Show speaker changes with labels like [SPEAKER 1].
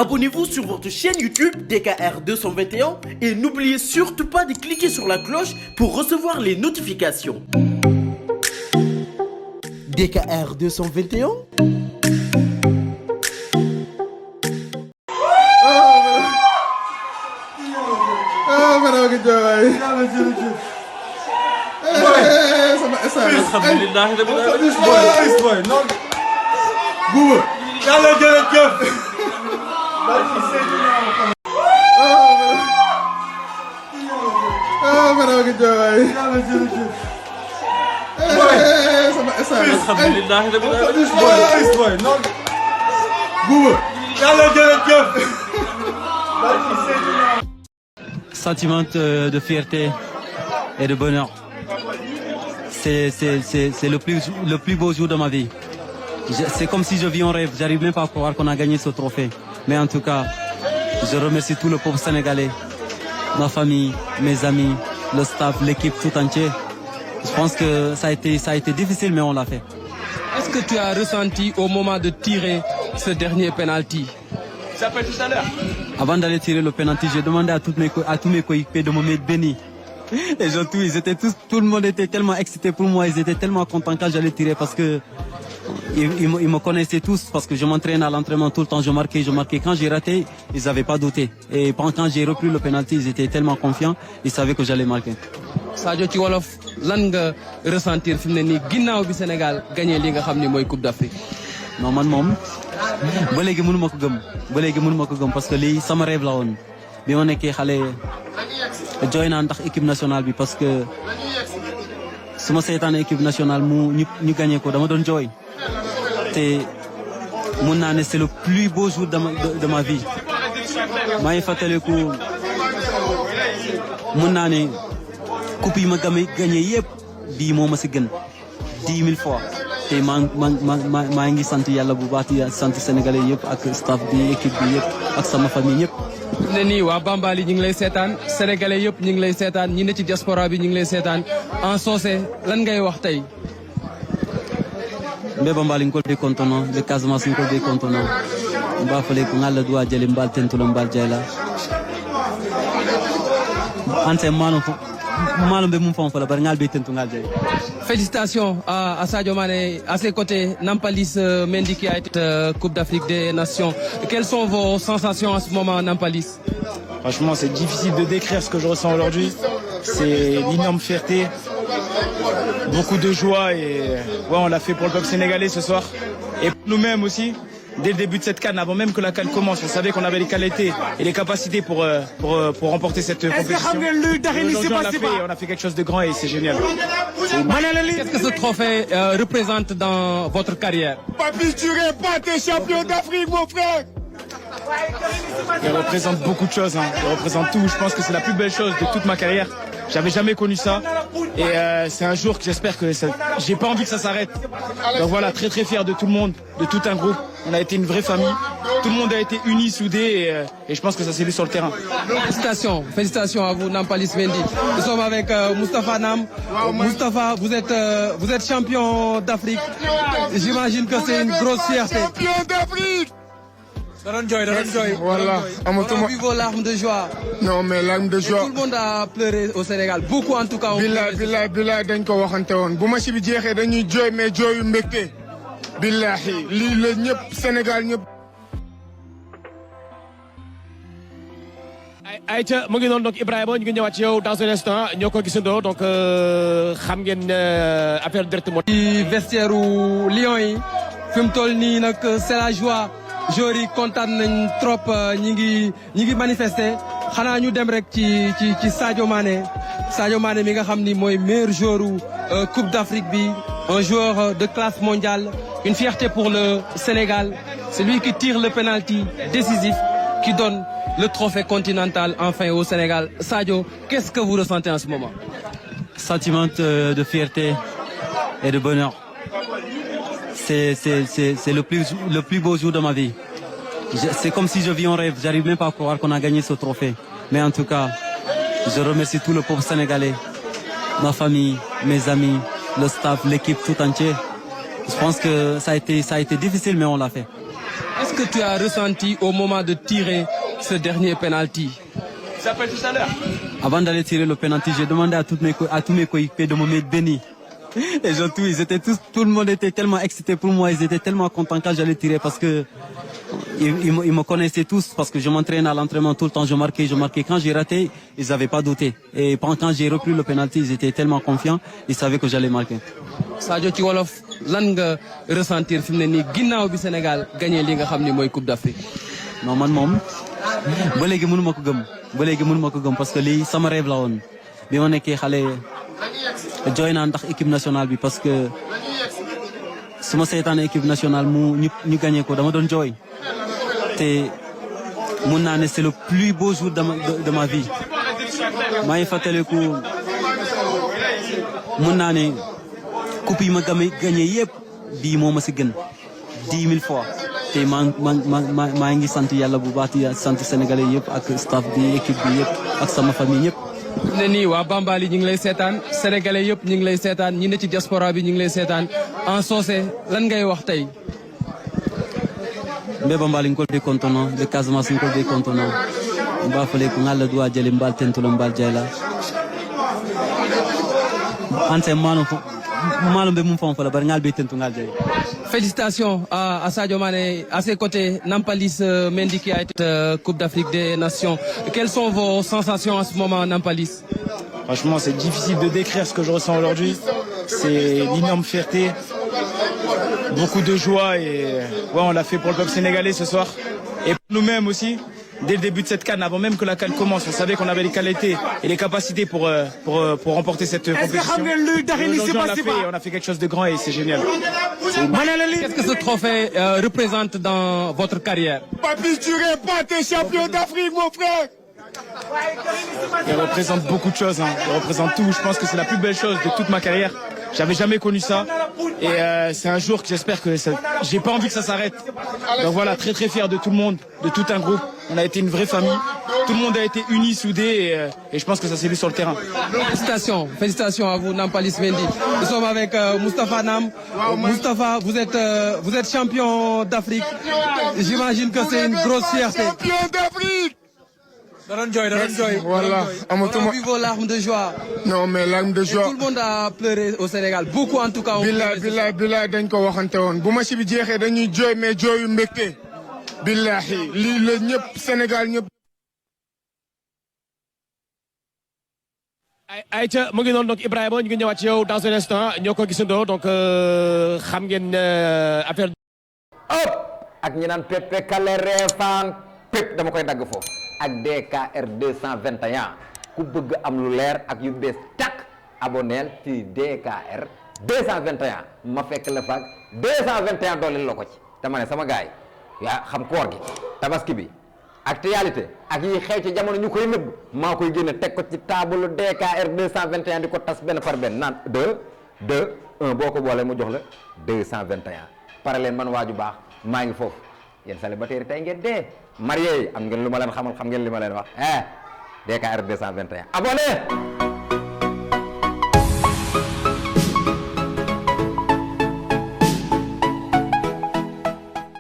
[SPEAKER 1] Abonnez-vous sur votre chaîne YouTube DKR 221 et n'oubliez surtout pas de cliquer sur la cloche pour recevoir les notifications. DKR 221.
[SPEAKER 2] Sentiment de fierté et de bonheur. C'est le plus beau jour de ma vie. C'est comme si je vis un rêve. J'arrive même pas à croire qu'on a gagné ce trophée. Mais en tout cas, je remercie tout le peuple sénégalais, ma famille, mes amis, le staff, l'équipe tout entier. Je pense que ça a été difficile, mais on l'a fait.
[SPEAKER 3] Est-ce que tu as ressenti au moment de tirer ce dernier penalty? Ça fait tout à l'heure.
[SPEAKER 2] Avant d'aller tirer le penalty, j'ai demandé à tous mes coéquipiers de me mettre béni. Et tout le monde était tellement excité pour moi, ils étaient tellement contents quand j'allais tirer parce que ils me connaissaient tous parce que je m'entraîne à l'entraînement tout le temps, je marquais. Quand j'ai raté, ils n'avaient pas douté. Et quand j'ai repris le penalty, ils étaient tellement confiants, ils savaient que j'allais marquer.
[SPEAKER 3] Sadio ci wolof lan nga ressentir fi mu ne nii ginnaaw bi Sénégal gagné li nga xam ni mooy Coupe d'Afrique.
[SPEAKER 2] Non man moom ba léegi mënu ma ko gëm parce que lii sama rêve la woon bi ma nekkee xale jooy naa ndax équipe nationale bi parce que su ma seetaan équipe nationale ñu gagné ko dama doon jooy te mun naa ne c'est le plus beau jour de ma vie. maa ngi fàttaliku mun naa ne coupe yi ma gagné yëpp bii moo ma si gën 10 000 fois te maa ngi sant yàlla bu baax di sant sénégalais yëpp ak staff bi équipe bi yëpp ak sama famille yëpp.
[SPEAKER 3] ne nii waa Bambali ñu ngi lay seetaan sénégalais yëpp ñu ngi lay seetaan ñi ne ci diaspora bi ñu ngi lay seetaan en soose lan ngay wax tey.
[SPEAKER 2] mbe Bambali ngolde kontono mbe Casamance ngolde kontono mba fale ko ngalla duwa jele mbal tentulo mbal jeyla ante malo be mum fon fala bar ngal be tentu ngal jey.
[SPEAKER 3] Félicitations à Sadio Mané, à ses côtés Nampalys Mendy qui a été Coupe d'Afrique des Nations. Quelles sont vos sensations à ce moment, Nampalys?
[SPEAKER 4] Franchement, c'est difficile de décrire ce que je ressens aujourd'hui. C'est l'énorme fierté, beaucoup de joie et ouais, on l'a fait pour le peuple sénégalais ce soir. Et pour nous-mêmes aussi, dès le début de cette CAN, avant même que la CAN commence, on savait qu'on avait les qualités et les capacités pour remporter cette compétition. Aujourd'hui, on a fait quelque chose de grand et c'est génial.
[SPEAKER 3] Qu'est-ce que ce trophée représente dans votre carrière?
[SPEAKER 5] Papy, tu répètes, t'es champion d'Afrique, mon frère.
[SPEAKER 4] Il représente beaucoup de choses, hein. Il représente tout. Je pense que c'est la plus belle chose de toute ma carrière. J'avais jamais connu ça. Et c'est un jour que j'espère que j'ai pas envie que ça s'arrête. Donc voilà, très très fier de tout le monde, de tout un groupe. On a été une vraie famille. Tout le monde a été uni, soudé et je pense que ça s'est vu sur le terrain.
[SPEAKER 3] Félicitations à vous, Nampalys Mendy. Nous sommes avec Moustapha Nam. Moustapha, vous êtes champion d'Afrique. J'imagine que c'est une grosse fierté.
[SPEAKER 5] Champion d'Afrique.
[SPEAKER 3] Voilà. On a vu vos larmes de joie.
[SPEAKER 5] Non, mais larmes de joie.
[SPEAKER 3] Et tout le monde a pleuré au Sénégal. Beaucoup en tout cas.
[SPEAKER 5] Billahi dañ ko waxante woon bu match bi jeexee dañuy jooy mais jooyu mbégte. Billahi lii la ñëpp Sénégal ñëpp.
[SPEAKER 6] Aïcha mu ngi noonu donc Ibrahima ñu ngi ñëwaat ci yow dans un instant ñoo ko gisandoo donc xam ngeen affaire direct moo.
[SPEAKER 3] ci vestiaire u Lions yi fi mu toll nii nag c'est la joie. joueurs yi kontaan nañ trop ñi ngi manifester xanaa ñu dem rek ci Sadio Mané mi nga xam ni mooy meilleur joueur Coupe d'Afrique bi un joueur de classe mondiale une fierté pour le Sénégal c'est lui qui tire le penalty décisif qui donne le trophée continental enfin au Sénégal. Sadio, qu'est-ce que vous ressentez en ce moment?
[SPEAKER 2] Sentiment de fierté et de bonheur. C'est le plus beau jour de ma vie. C'est comme si je vis un rêve. J'arrive même pas à croire qu'on a gagné ce trophée. Mais en tout cas, je remercie tout le peuple sénégalais, ma famille, mes amis, le staff, l'équipe tout entier. Je pense que ça a été difficile, mais on l'a fait.
[SPEAKER 3] Qu'est-ce que tu as ressenti au moment de tirer ce dernier penalty?
[SPEAKER 4] Ça s'appelle tout à l'heure.
[SPEAKER 2] Avant d'aller tirer le penalty, j'ai demandé à tous mes coéquipiers de me mettre béni. Et ils étaient tout le monde était tellement excité pour moi, ils étaient tellement contents quand j'allais tirer parce que ils me connaissaient tous parce que je m'entraîne à l'entraînement tout le temps, je marquais. Quand j'ai raté, ils n'avaient pas douté. Et quand j'ai repris le penalty, ils étaient tellement confiants, ils savaient que j'allais marquer.
[SPEAKER 3] Sadio ci wolof lan nga ressentir fi mu ne nii ginnaaw bi Sénégal gagné li nga xam ni mooy Coupe d'Afrique.
[SPEAKER 2] Non man moom ba léegi mënu ma ko gëm parce que lii sama rêve la woon bi ma nekkee xale jooy naa ndax équipe nationale bi parce que su ma seetaanee équipe nationale ñu gagné ko dama doon jooy te mun naa ne c'est le plus beau jour de ma vie maa ngi fàttaliku mun naa ne coupe yi ma gagné yëpp bii moo ma si gën 10 000 fois te maa ngi sant yàlla bu baax di sant sénégalais yëpp ak staff bi équipe bi yëpp ak sama famille ñëpp.
[SPEAKER 3] ne nii waa Bambali ñu ngi lay seetaan sénégalais yëpp ñu ngi lay seetaan ñi ne ci diaspora bi ñu ngi lay seetaan en soose lan ngay wax tey.
[SPEAKER 2] mbe Bambali ngol be kontono be Casamance ngol be kontono mba fale ko ngalla duwa jeli mbal tentulo mbal jayla ante malo be mum fon fala bar ngal be tentu ngal jay.
[SPEAKER 3] Félicitations à Sadio Mané, à ses côtés Nampalys Mendy qui a été Coupe d'Afrique des Nations. Quelles sont vos sensations en ce moment, Nampalys?
[SPEAKER 4] Franchement, c'est difficile de décrire ce que je ressens aujourd'hui. C'est l'énorme fierté, beaucoup de joie et ouais, on l'a fait pour le peuple sénégalais ce soir. Et pour nous-mêmes aussi, dès le début de cette CAN, avant même que la CAN commence, on savait qu'on avait les qualités et les capacités pour remporter cette compétition. Aujourd'hui, on a fait quelque chose de grand et c'est génial.
[SPEAKER 3] Qu'est-ce que ce trophée représente dans votre carrière?
[SPEAKER 5] Papi, tu pas, t'es champion d'Afrique, mon frère.
[SPEAKER 4] Il représente beaucoup de choses, hein. Il représente tout. Je pense que c'est la plus belle chose de toute ma carrière. J'avais jamais connu ça. Et c'est un jour que j'espère que j'ai pas envie que ça s'arrête. Donc voilà, très très fier de tout le monde, de tout un groupe. On a été une vraie famille. Tout le monde a été uni, soudé et je pense que ça s'est vu sur le terrain.
[SPEAKER 3] Félicitations à vous, Nampalys Mendy. Nous sommes avec Moustapha Nam. Moustapha, vous êtes champion d'Afrique. J'imagine que c'est une grosse fierté.
[SPEAKER 5] Champion d'Afrique.
[SPEAKER 3] Voilà. On a vu vos larmes de joie.
[SPEAKER 5] Non, mais larmes de joie.
[SPEAKER 3] Et tout le monde a pleuré au Sénégal. Beaucoup en tout cas.
[SPEAKER 5] Billahi dañ ko waxante woon bu match bi jeexee dañuy jooy mais jooyu mbégte. Billahi lii la ñëpp Sénégal ñëpp.
[SPEAKER 6] ayca mu ngi noonu donc Ibrahima ñu ngi ñëwaat ci yow dans un instant ñoo ko gisandoo donc xam ngeen affaire.
[SPEAKER 7] ak ñi naan Pepe Kale Refane Pep dama koy dagg foofu ak DKR 221 ku bëgg am lu leer ak yu bees takk aboneel ci DKR 221 ma fekk la faak 221 dooleel la ko ci dama ne sama gaay yaa xam koor gi tabaski bi actualité ak yi xew ci jamono ñu koy nëbb maa koy génne teg ko ci table DKR 221 di ko tas benn par benn naan 1 boo ko boolee mu jox la 221 pare leen man waaju baax maa ngi foofu yéen célibataire tey ngeen dee marié yi am ngeen lu ma leen xamal xam ngeen li ma leen wax DKR 221 abonné